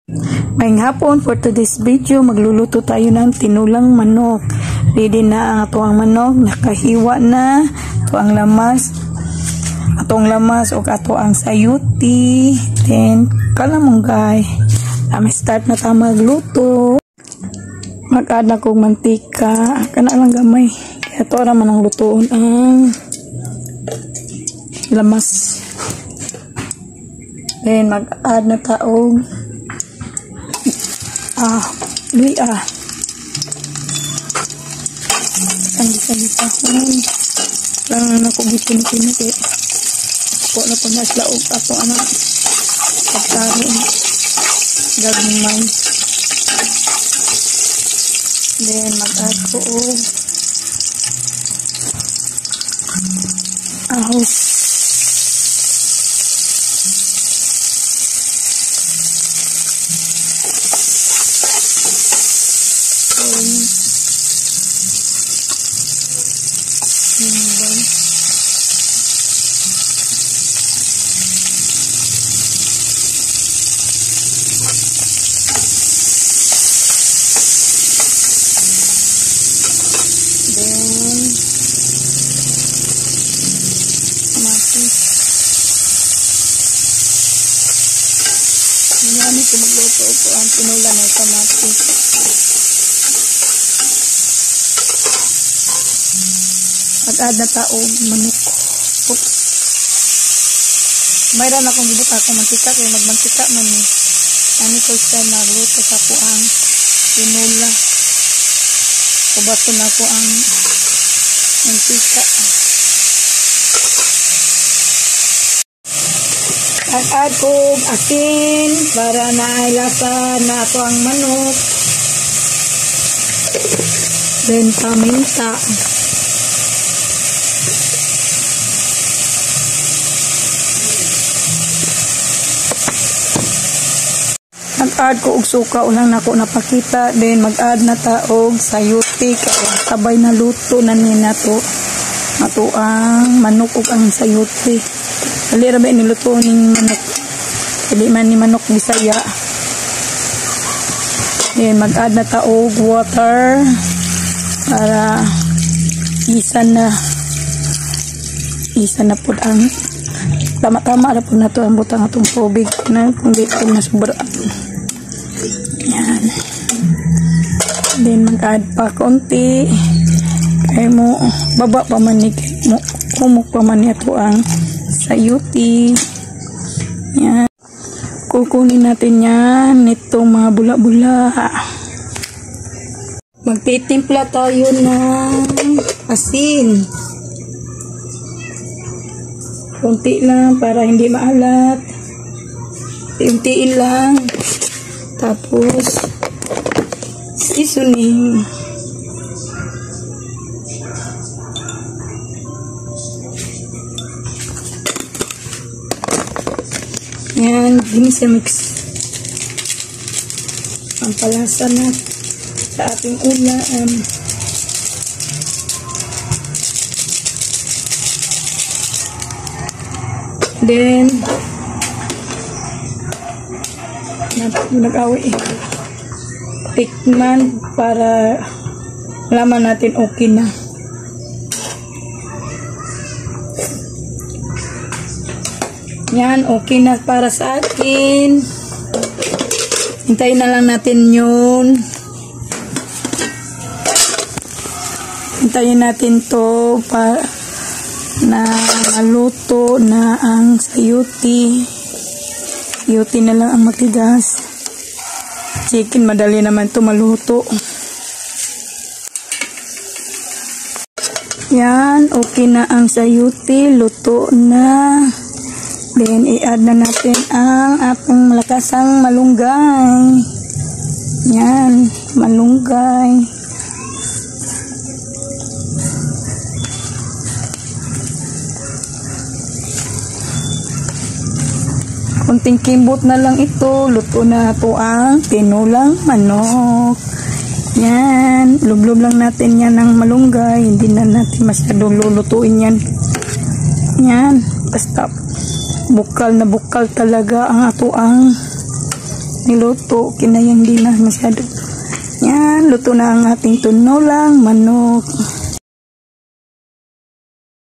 Ngayong hapon, for today's video, magluluto tayo ng tinulang manok. Ready na ang atuang manok, nakahiwa na. Ito ang lamas. Atong lamas o atuang sayuti. Then, kalamunggay. Start na tayo magluto. Mag-add na kong mantika. Kana lang gamay. Kaya ito naman ang lutoon ang lamas. Then, mag-add na taong luya. Sanggi-sanggi lang na ko gipin-pinit eh. Ako na po naslaog ako anak pagtaro gagmay. Then mag-add ko ahos. Marami ko magluto ko ang tinula ng kamatis. Mag-add na taong manok. Mayroon akong gibot akong mantika kaya magmantika man eh. Ano ko siya nagluto sa ko ang tinula. Kubato na ko ang mantika. Add ko asin para nailasa na ito ang manok. Then paminta. Mag-add ko og suka ulang nako napakita. Then mag-add na taog sayuti kaya sabay na luto na nina to. Ato ang manok ug ang sayuti. Dali ra ba niluto ning manok. Dili man ni manok Bisaya. Mag-add na taog water para isa na pud ang tama-tama ra pud nato ang butang atong tubig na kung di ko masubra. Yan. Then mag-add pa konti. Kaya mo baba pa man ni mo kumuk pa man ito ang sayuti. Yan. Kukunin natin yan nitong mga bula-bula. Magtitimpla tayo ng asin. Kunti lang para hindi maalat. Untiin lang. Tapos seasoning. Yan, ginis na mix. Ang palasa na sa ating ulam. Then, nag-awi. Tikman para malaman natin okay na. Yan, okay na para sa akin. Hintayin na lang natin yun. Hintayin natin to para na maluto na ang sayuti. Sayuti na lang ang matigas. Chicken, madali naman to maluto. Yan, okay na ang sayuti. Luto na. Then, i-add na natin ang ating malakasang malunggay. Yan, malunggay. Kunting kimbot na lang ito. Luto na ito ang tinulang manok. Yan, lublob lang natin yan ng malunggay. Hindi na natin masyadong lulutuin yan. Yan, basta bukal na bukal talaga ang ato ang niluto, kinayang di na masyado. Yan, luto na ang ating tinulang manok.